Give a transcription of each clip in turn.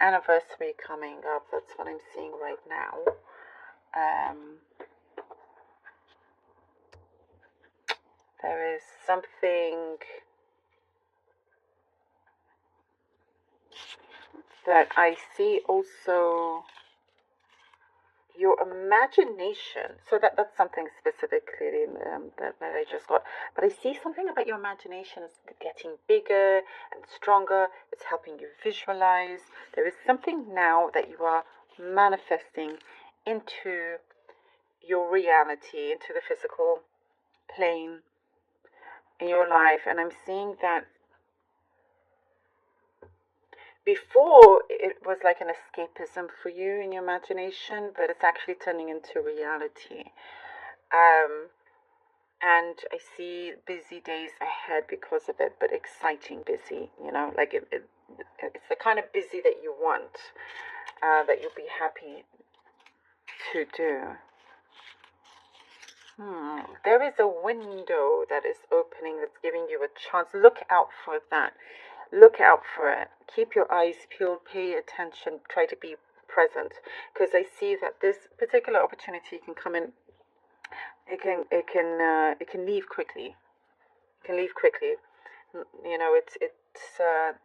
anniversary coming up. That's what I'm seeing right now. There is something that I see also, your imagination. So that's something specifically that I just got. But I see something about your imagination is getting bigger and stronger. It's helping you visualize. There is something now that you are manifesting into your reality, into the physical plane in your life. And I'm seeing that before it was like an escapism for you in your imagination, but it's actually turning into reality. And I see busy days ahead because of it, but exciting busy, like it's the kind of busy that you want, that you'll be happy to do. There is a window that is opening that's giving you a chance. Look out for that. Look out for it. Keep your eyes peeled, pay attention, try to be present, because I see that this particular opportunity can come in. It can leave quickly. It can leave quickly. It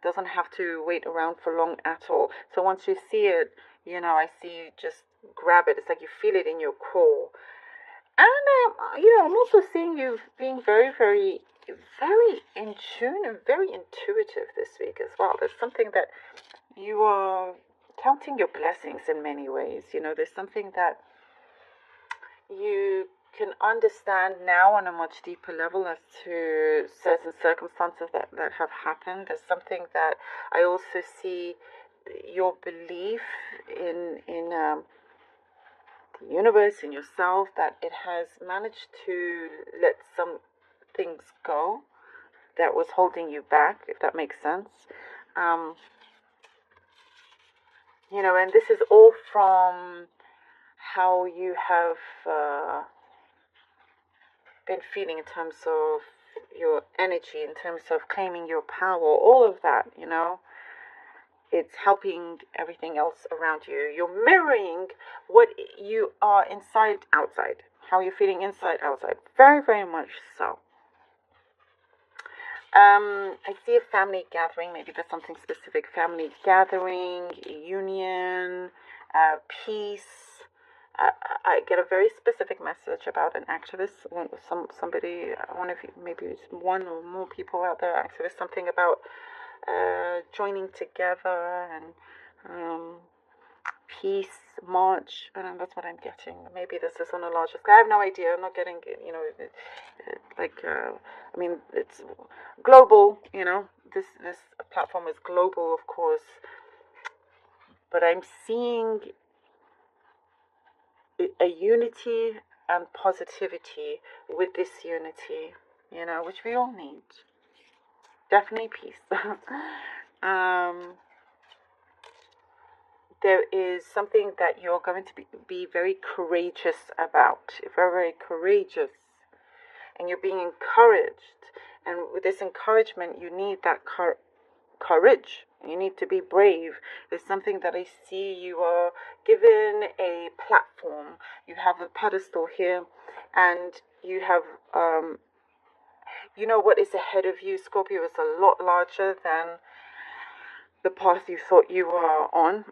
doesn't have to wait around for long at all. So once you see it, I see you just grab it. It's like you feel it in your core. And I'm also seeing you being very, very, very in tune and very intuitive this week as well. There's something that you are counting your blessings in many ways. There's something that you can understand now on a much deeper level as to certain circumstances that have happened. There's something that I also see, your belief in the universe, in yourself, that it has managed to let some things go that was holding you back, if that makes sense. And this is all from how you have been feeling in terms of your energy, in terms of claiming your power, all of that, it's helping everything else around you. You're mirroring what you are inside, outside, how you're feeling inside, outside. Very, very much so. I see a family gathering. Maybe there's something specific. Family gathering, union, peace. I get a very specific message about an activist. Somebody, one of you, maybe it's one or more people out there, activists. Something about joining together and peace march, and that's what I'm getting. Maybe this is on a larger scale. I have no idea. I'm not getting I mean, it's global. This platform is global, of course, but I'm seeing a unity and positivity with this unity, which we all need. Definitely peace. There is something that you're going to be very courageous about. Very, very courageous. And you're being encouraged. And with this encouragement, you need that courage. You need to be brave. There's something that I see, you are given a platform. You have a pedestal here. And you have, what is ahead of you. Scorpio is a lot larger than the path you thought you were on.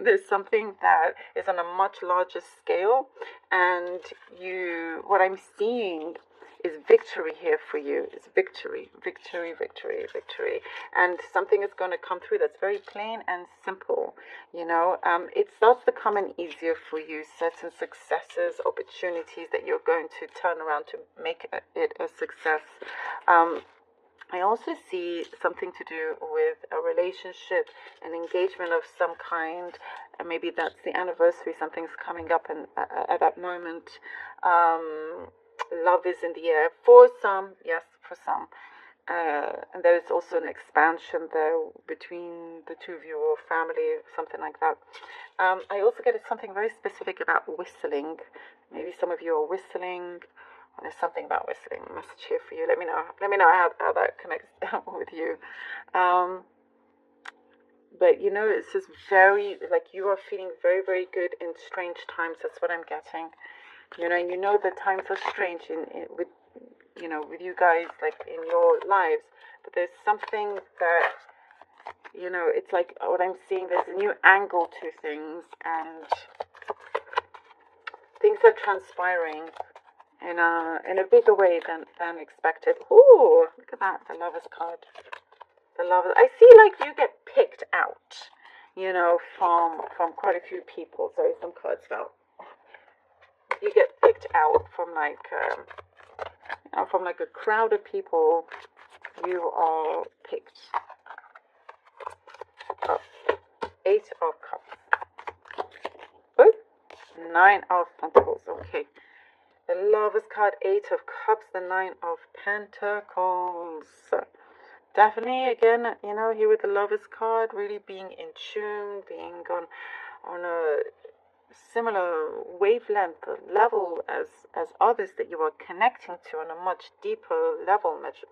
There's something that is on a much larger scale, and what I'm seeing is victory here for you. It's victory, victory, victory, victory. And something is going to come through that's very plain and simple. It starts to come in easier for you. Certain successes, opportunities that you're going to turn around to make it a success. I also see something to do with a relationship, an engagement of some kind. And maybe that's the anniversary, something's coming up and at that moment. Love is in the air for some, yes, for some. And there is also an expansion there between the two of you, or family, something like that. I also get something very specific about whistling. Maybe some of you are whistling. There's something about whistling. Message here for you. Let me know how that connects with you. But you know, it's just very, like, you are feeling very, very good in strange times. That's what I'm getting. You know, and you know the times are strange with, you know, with you guys, like in your lives. But there's something that, you know, it's like what I'm seeing, there's a new angle to things, and things are transpiring in a bigger way than expected. Ooh, look at that, the Lovers card. The Lovers. I see like you get picked out, you know, from quite a few people. Sorry, some cards fell. You get picked out from like you know, from like a crowd of people. You are picked up. 8 of Cups. Oh, 9 of Pentacles. Okay. The Lovers card, 8 of Cups, the 9 of Pentacles. Definitely, again, you know, here with the Lovers card, really being in tune, being on a similar wavelength level as others that you are connecting to on a much deeper level, much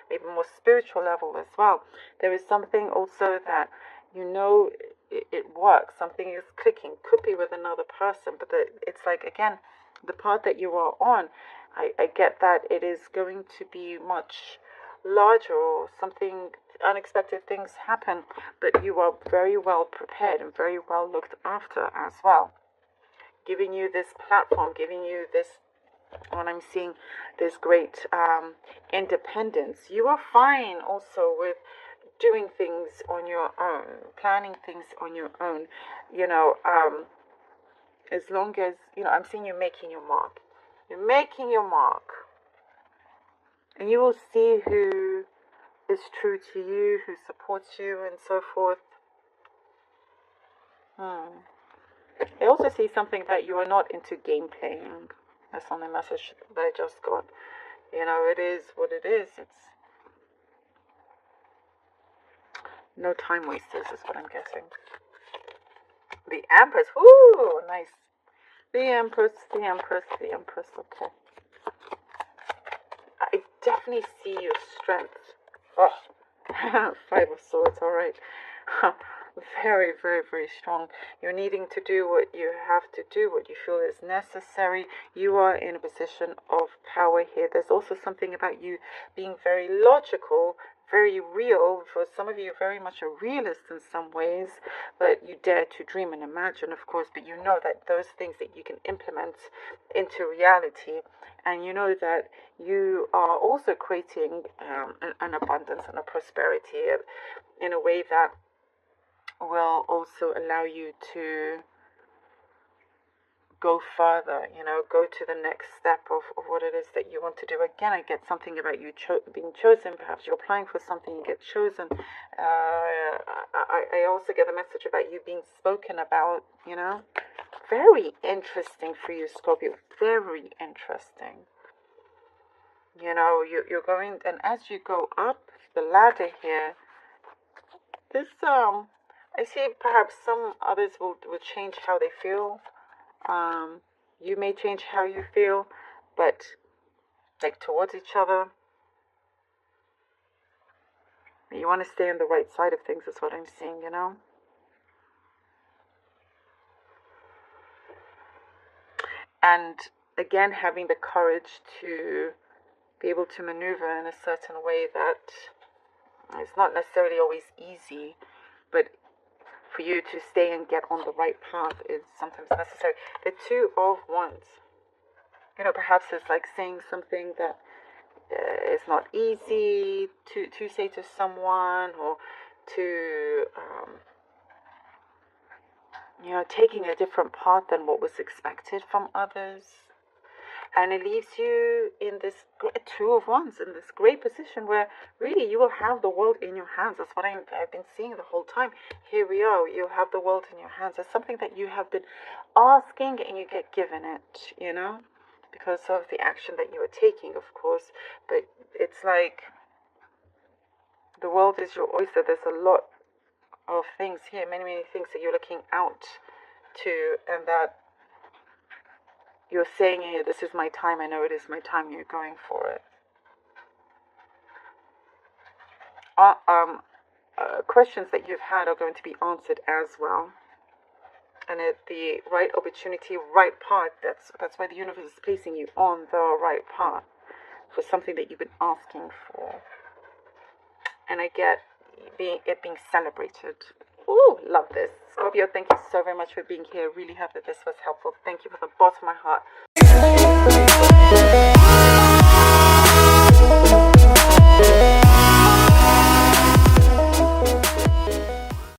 maybe more spiritual level as well. There is something also that, you know, it works. Something is clicking. Could be with another person, but it's like, again, the path that you are on, I get that it is going to be much larger, or something unexpected things happen, but you are very well prepared and very well looked after as well, giving you this platform, giving you this, what I'm seeing, this great independence. You are fine also with doing things on your own, planning things on your own, you know, as long as, you know, I'm seeing you making your mark. You're making your mark. And you will see who is true to you, who supports you, and so forth. I also see something that you are not into game playing. That's on the message that I just got. You know, it is what it is. It's no time wasters is what I'm getting. The Empress. Ooh, nice. The Empress, the Empress, the Empress. Okay. I definitely see your strength. Oh, 5 of Swords, alright. Very, very, very strong. You're needing to do what you have to do, what you feel is necessary. You are in a position of power here. There's also something about you being very logical, very real. For some of you, very much a realist in some ways, but you dare to dream and imagine, of course, but you know that those things that you can implement into reality, and you know that you are also creating an abundance and a prosperity in a way that will also allow you to go further, you know, go to the next step of what it is that you want to do. Again, I get something about you being chosen. Perhaps you're applying for something, you get chosen. I also get a message about you being spoken about, you know. Very interesting for you, Scorpio. Very interesting. You know, you're going, and as you go up the ladder here, this, I see perhaps some others will change how they feel. You may change how you feel, but like towards each other, you want to stay on the right side of things is what I'm seeing, you know. And again, having the courage to be able to maneuver in a certain way that it's not necessarily always easy, but for you to stay and get on the right path is sometimes necessary. The 2 of Wands, you know, perhaps it's like saying something that is not easy to say to someone, or to you know, taking a different path than what was expected from others. And it leaves you in this 2 of Wands, in this great position where really you will have the world in your hands. That's what I've been seeing the whole time. Here we are. You have the world in your hands. It's something that you have been asking and you get given it, you know, because of the action that you are taking, of course. But it's like the world is your oyster. There's a lot of things here, many, many things that you're looking out to, and that you're saying, hey, this is my time, I know it is my time, you're going for it. questions that you've had are going to be answered as well. And at the right opportunity, right path, that's why the universe is placing you on the right path for something that you've been asking for. And I get it being celebrated. Ooh, love this. Scorpio, thank you so very much for being here. Really hope that this was helpful. Thank you from the bottom of my heart.